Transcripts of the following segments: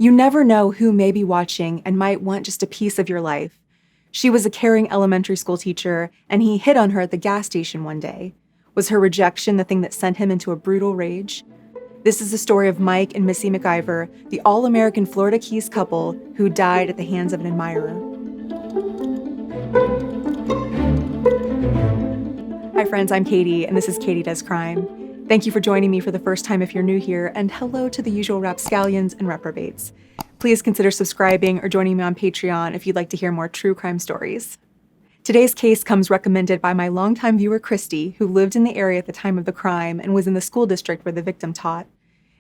You never know who may be watching and might want just a piece of your life. She was a caring elementary school teacher, and he hit on her at the gas station one day. Was her rejection the thing that sent him into a brutal rage? This is the story of Mike and Missy MacIvor, the all-American Florida Keys couple who died at the hands of an admirer. Hi friends, I'm Katie, and this is Katie Does Crime. Thank you for joining me for the first time if you're new here, and hello to the usual rapscallions and reprobates. Please consider subscribing or joining me on Patreon if you'd like to hear more true crime stories. Today's case comes recommended by my longtime viewer Christy, who lived in the area at the time of the crime and was in the school district where the victim taught.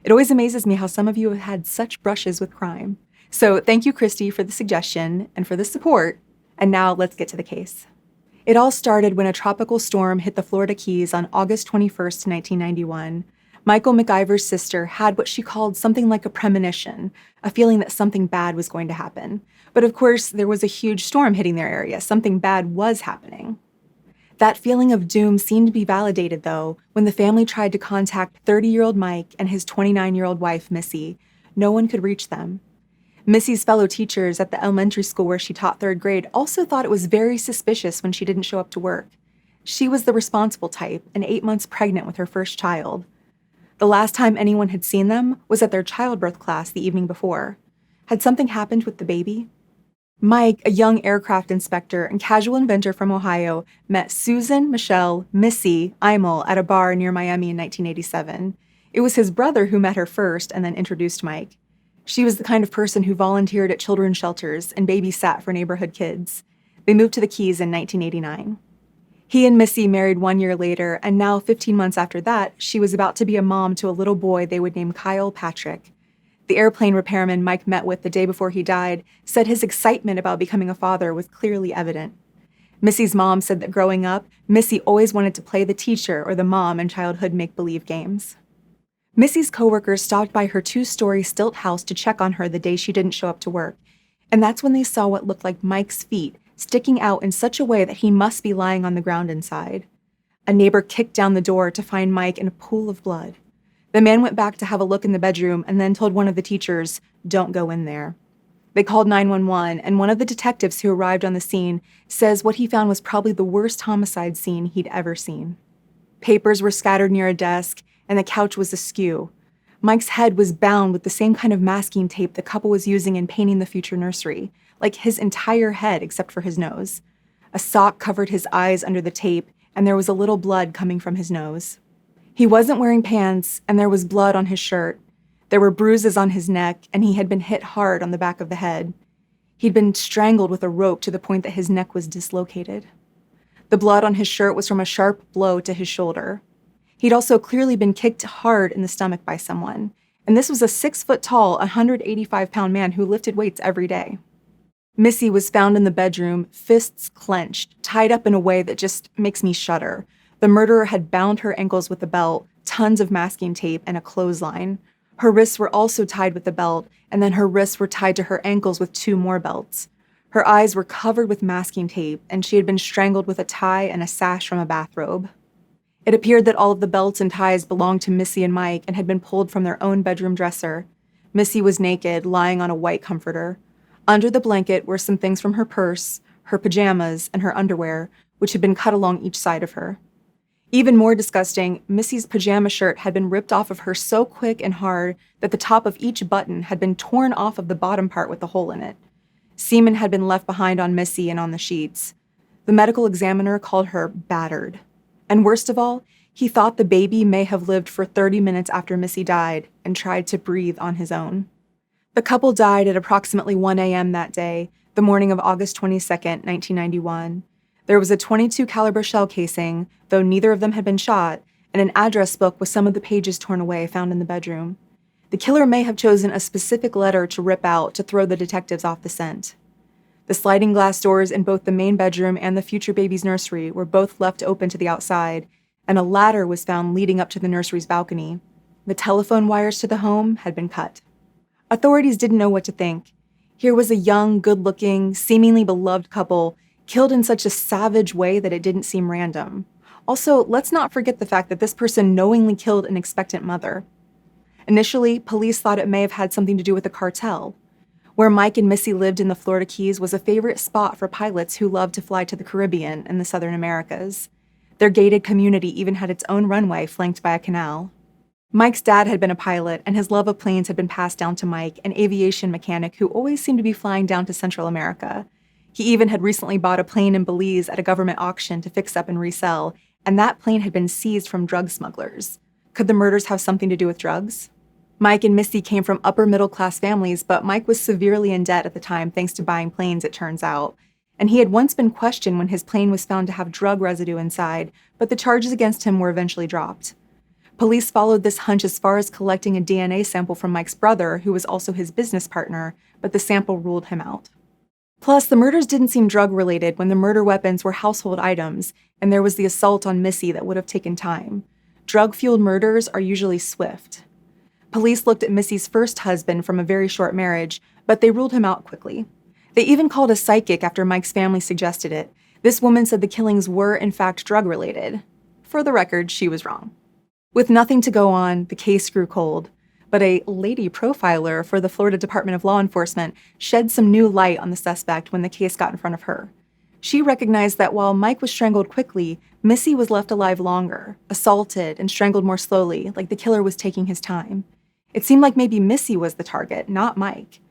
It always amazes me how some of you have had such brushes with crime. So thank you, Christy, for the suggestion and for the support. And now let's get to the case. It all started when a tropical storm hit the Florida Keys on August 21st, 1991. Michael MacIvor's sister had what she called something like a premonition, a feeling that something bad was going to happen. But of course, there was a huge storm hitting their area. Something bad was happening. That feeling of doom seemed to be validated, though, when the family tried to contact 30-year-old Mike and his 29-year-old wife, Missy. No one could reach them. Missy's fellow teachers at the elementary school where she taught third grade also thought it was very suspicious when she didn't show up to work. She was the responsible type and 8 months pregnant with her first child. The last time anyone had seen them was at their childbirth class the evening before. Had something happened with the baby? Mike, a young aircraft inspector and casual inventor from Ohio, met Susan Michelle Missy Imel at a bar near Miami in 1987. It was his brother who met her first and then introduced Mike. She was the kind of person who volunteered at children's shelters and babysat for neighborhood kids. They moved to the Keys in 1989. He and Missy married 1 year later, and now 15 months after that, she was about to be a mom to a little boy they would name Kyle Patrick. The airplane repairman Mike met with the day before he died said his excitement about becoming a father was clearly evident. Missy's mom said that growing up, Missy always wanted to play the teacher or the mom in childhood make-believe games. Missy's coworkers stopped by her 2-story stilt house to check on her the day she didn't show up to work, and that's when they saw what looked like Mike's feet sticking out in such a way that he must be lying on the ground inside. A neighbor kicked down the door to find Mike in a pool of blood. The man went back to have a look in the bedroom and then told one of the teachers, "Don't go in there." They called 911, and one of the detectives who arrived on the scene says what he found was probably the worst homicide scene he'd ever seen. Papers were scattered near a desk, and the couch was askew. Mike's head was bound with the same kind of masking tape the couple was using in painting the future nursery, like his entire head except for his nose. A sock covered his eyes under the tape, and there was a little blood coming from his nose. He wasn't wearing pants, and there was blood on his shirt. There were bruises on his neck, and he had been hit hard on the back of the head. He'd been strangled with a rope to the point that his neck was dislocated. The blood on his shirt was from a sharp blow to his shoulder. He'd also clearly been kicked hard in the stomach by someone, and this was a 6-foot-tall, 185-pound man who lifted weights every day. Missy was found in the bedroom, fists clenched, tied up in a way that just makes me shudder. The murderer had bound her ankles with a belt, tons of masking tape, and a clothesline. Her wrists were also tied with the belt, and then her wrists were tied to her ankles with 2 more belts. Her eyes were covered with masking tape, and she had been strangled with a tie and a sash from a bathrobe. It appeared that all of the belts and ties belonged to Missy and Mike and had been pulled from their own bedroom dresser. Missy was naked, lying on a white comforter. Under the blanket were some things from her purse, her pajamas, and her underwear, which had been cut along each side of her. Even more disgusting, Missy's pajama shirt had been ripped off of her so quick and hard that the top of each button had been torn off of the bottom part with a hole in it. Semen had been left behind on Missy and on the sheets. The medical examiner called her battered. And worst of all, he thought the baby may have lived for 30 minutes after Missy died and tried to breathe on his own. The couple died at approximately 1 a.m. that day, the morning of August 22nd, 1991. There was a .22 caliber shell casing, though neither of them had been shot, and an address book with some of the pages torn away found in the bedroom. The killer may have chosen a specific letter to rip out to throw the detectives off the scent. The sliding glass doors in both the main bedroom and the future baby's nursery were both left open to the outside, and a ladder was found leading up to the nursery's balcony. The telephone wires to the home had been cut. Authorities didn't know what to think. Here was a young, good-looking, seemingly beloved couple killed in such a savage way that it didn't seem random. Also, let's not forget the fact that this person knowingly killed an expectant mother. Initially, police thought it may have had something to do with the cartel. Where Mike and Missy lived in the Florida Keys was a favorite spot for pilots who loved to fly to the Caribbean and the Southern Americas. Their gated community even had its own runway flanked by a canal. Mike's dad had been a pilot, and his love of planes had been passed down to Mike, an aviation mechanic who always seemed to be flying down to Central America. He even had recently bought a plane in Belize at a government auction to fix up and resell, and that plane had been seized from drug smugglers. Could the murders have something to do with drugs? Mike and Missy came from upper-middle-class families, but Mike was severely in debt at the time thanks to buying planes, it turns out. And he had once been questioned when his plane was found to have drug residue inside, but the charges against him were eventually dropped. Police followed this hunch as far as collecting a DNA sample from Mike's brother, who was also his business partner, but the sample ruled him out. Plus, the murders didn't seem drug-related when the murder weapons were household items, and there was the assault on Missy that would have taken time. Drug-fueled murders are usually swift. Police looked at Missy's first husband from a very short marriage, but they ruled him out quickly. They even called a psychic after Mike's family suggested it. This woman said the killings were, in fact, drug-related. For the record, she was wrong. With nothing to go on, the case grew cold. But a lady profiler for the Florida Department of Law Enforcement shed some new light on the suspect when the case got in front of her. She recognized that while Mike was strangled quickly, Missy was left alive longer, assaulted, and strangled more slowly, like the killer was taking his time. It seemed like maybe Missy was the target, not Mike.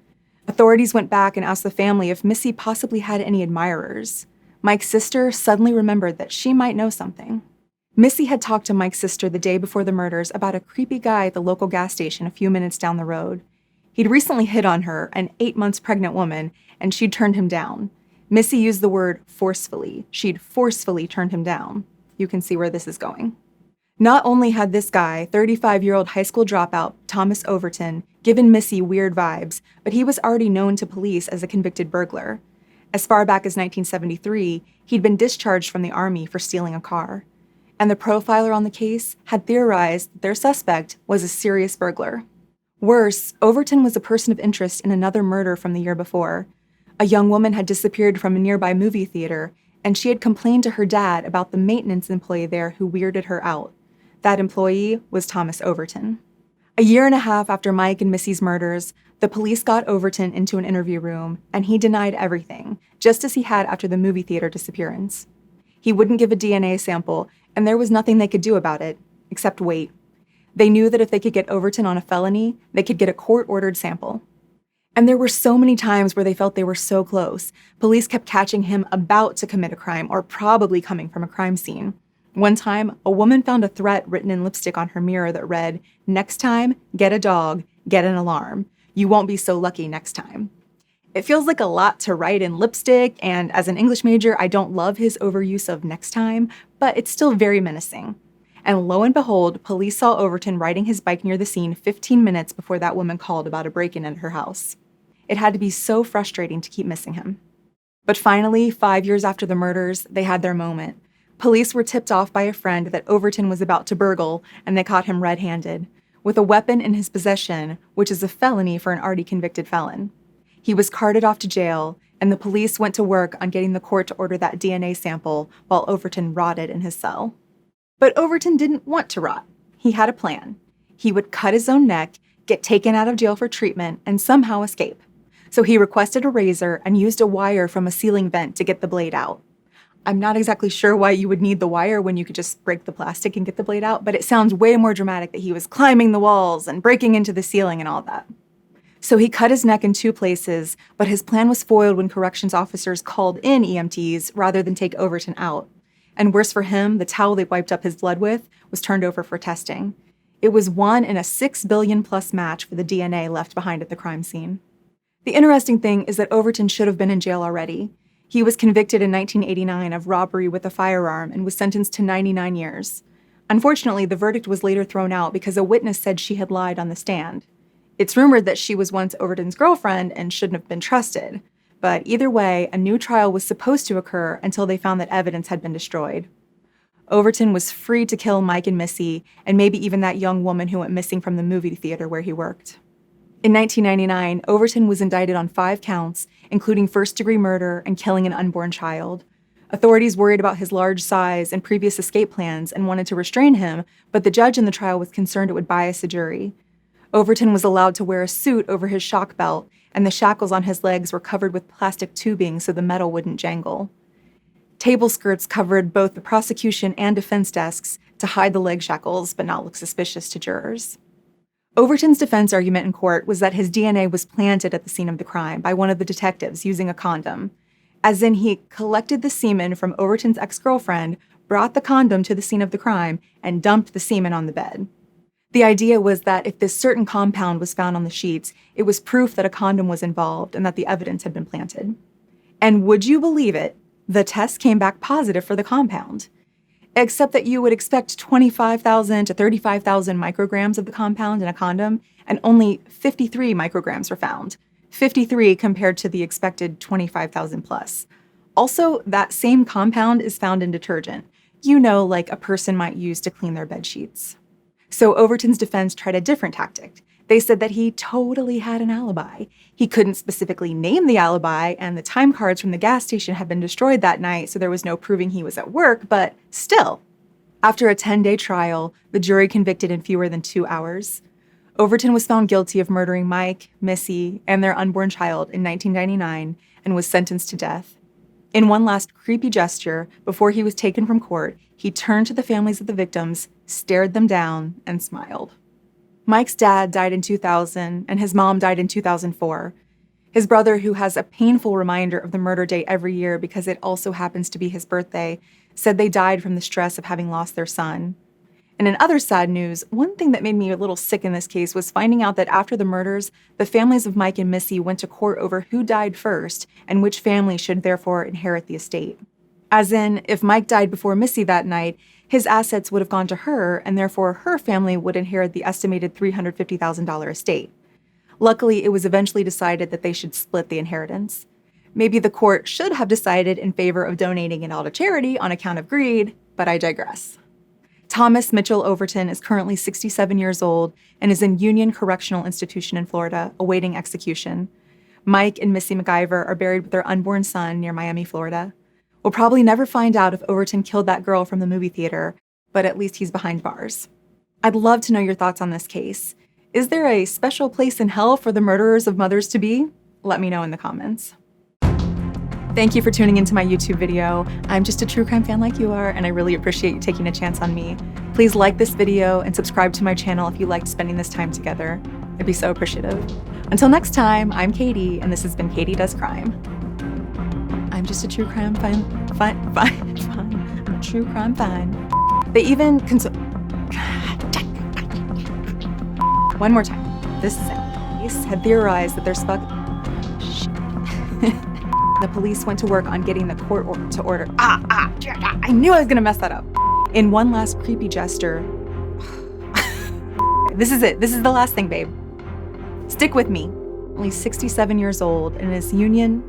Authorities went back and asked the family if Missy possibly had any admirers. Mike's sister suddenly remembered that she might know something. Missy had talked to Mike's sister the day before the murders about a creepy guy at the local gas station a few minutes down the road. He'd recently hit on her, an 8 months pregnant woman, and she'd turned him down. Missy used the word forcefully. She'd forcefully turned him down. You can see where this is going. Not only had this guy, 35-year-old high school dropout Thomas Overton, given Missy weird vibes, but he was already known to police as a convicted burglar. As far back as 1973, he'd been discharged from the Army for stealing a car. And the profiler on the case had theorized that their suspect was a serious burglar. Worse, Overton was a person of interest in another murder from the year before. A young woman had disappeared from a nearby movie theater, and she had complained to her dad about the maintenance employee there who weirded her out. That employee was Thomas Overton. A year and a half after Mike and Missy's murders, the police got Overton into an interview room, and he denied everything, just as he had after the movie theater disappearance. He wouldn't give a DNA sample, and there was nothing they could do about it, except wait. They knew that if they could get Overton on a felony, they could get a court-ordered sample. And there were so many times where they felt they were so close. Police kept catching him about to commit a crime or probably coming from a crime scene. One time, a woman found a threat written in lipstick on her mirror that read, "Next time, get a dog, get an alarm. You won't be so lucky next time." It feels like a lot to write in lipstick, and as an English major, I don't love his overuse of next time, but it's still very menacing. And lo and behold, police saw Overton riding his bike near the scene 15 minutes before that woman called about a break-in at her house. It had to be so frustrating to keep missing him. But finally, 5 years after the murders, they had their moment. Police were tipped off by a friend that Overton was about to burgle, and they caught him red-handed, with a weapon in his possession, which is a felony for an already convicted felon. He was carted off to jail, and the police went to work on getting the court to order that DNA sample while Overton rotted in his cell. But Overton didn't want to rot. He had a plan. He would cut his own neck, get taken out of jail for treatment, and somehow escape. So he requested a razor and used a wire from a ceiling vent to get the blade out. I'm not exactly sure why you would need the wire when you could just break the plastic and get the blade out, but it sounds way more dramatic that he was climbing the walls and breaking into the ceiling and all that. So he cut his neck in 2 places, but his plan was foiled when corrections officers called in EMTs rather than take Overton out. And worse for him, the towel they wiped up his blood with was turned over for testing. It was 1 in a 6 billion plus match for the DNA left behind at the crime scene. The interesting thing is that Overton should have been in jail already. He was convicted in 1989 of robbery with a firearm and was sentenced to 99 years. Unfortunately, the verdict was later thrown out because a witness said she had lied on the stand. It's rumored that she was once Overton's girlfriend and shouldn't have been trusted. But either way, a new trial was supposed to occur until they found that evidence had been destroyed. Overton was free to kill Mike and Missy, and maybe even that young woman who went missing from the movie theater where he worked. In 1999, Overton was indicted on 5 counts, including first-degree murder and killing an unborn child. Authorities worried about his large size and previous escape plans and wanted to restrain him, but the judge in the trial was concerned it would bias the jury. Overton was allowed to wear a suit over his shock belt, and the shackles on his legs were covered with plastic tubing so the metal wouldn't jangle. Table skirts covered both the prosecution and defense desks to hide the leg shackles but not look suspicious to jurors. Overton's defense argument in court was that his DNA was planted at the scene of the crime by one of the detectives using a condom, as in he collected the semen from Overton's ex-girlfriend, brought the condom to the scene of the crime, and dumped the semen on the bed. The idea was that if this certain compound was found on the sheets, it was proof that a condom was involved and that the evidence had been planted. And would you believe it, the test came back positive for the compound. Except that you would expect 25,000 to 35,000 micrograms of the compound in a condom, and only 53 micrograms were found. 53 compared to the expected 25,000 plus. Also, that same compound is found in detergent. You know, like a person might use to clean their bed sheets. So Overton's defense tried a different tactic. They said that he totally had an alibi. He couldn't specifically name the alibi, and the time cards from the gas station had been destroyed that night, so there was no proving he was at work, but still. After a 10-day trial, the jury convicted in fewer than 2 hours. Overton was found guilty of murdering Mike, Missy, and their unborn child in 1999 and was sentenced to death. In one last creepy gesture, before he was taken from court, he turned to the families of the victims, stared them down, and smiled. Mike's dad died in 2000, and his mom died in 2004. His brother, who has a painful reminder of the murder date every year because it also happens to be his birthday, said they died from the stress of having lost their son. And in other sad news, one thing that made me a little sick in this case was finding out that after the murders, the families of Mike and Missy went to court over who died first and which family should therefore inherit the estate. As in, if Mike died before Missy that night, his assets would have gone to her, and therefore her family would inherit the estimated $350,000 estate. Luckily, it was eventually decided that they should split the inheritance. Maybe the court should have decided in favor of donating it all to charity on account of greed, but I digress. Thomas Mitchell Overton is currently 67 years old and is in Union Correctional Institution in Florida, awaiting execution. Mike and Missy MacIvor are buried with their unborn son near Miami, Florida. We'll probably never find out if Overton killed that girl from the movie theater, but at least he's behind bars. I'd love to know your thoughts on this case. Is there a special place in hell for the murderers of mothers-to-be? Let me know in the comments. Thank you for tuning into my YouTube video. I'm just a true crime fan like you are, and I really appreciate you taking a chance on me. Please like this video and subscribe to my channel if you liked spending this time together. I'd be so appreciative. Until next time, I'm Katie, and this has been Katie Does Crime. I'm just a true crime fan. I'm a true crime fan. They even one more time. This is it. Police had theorized that their The police went to work on getting the court to order. I knew I was gonna mess that up. In one last creepy gesture. This is it. This is the last thing, babe. Stick with me. Only 67 years old and his union.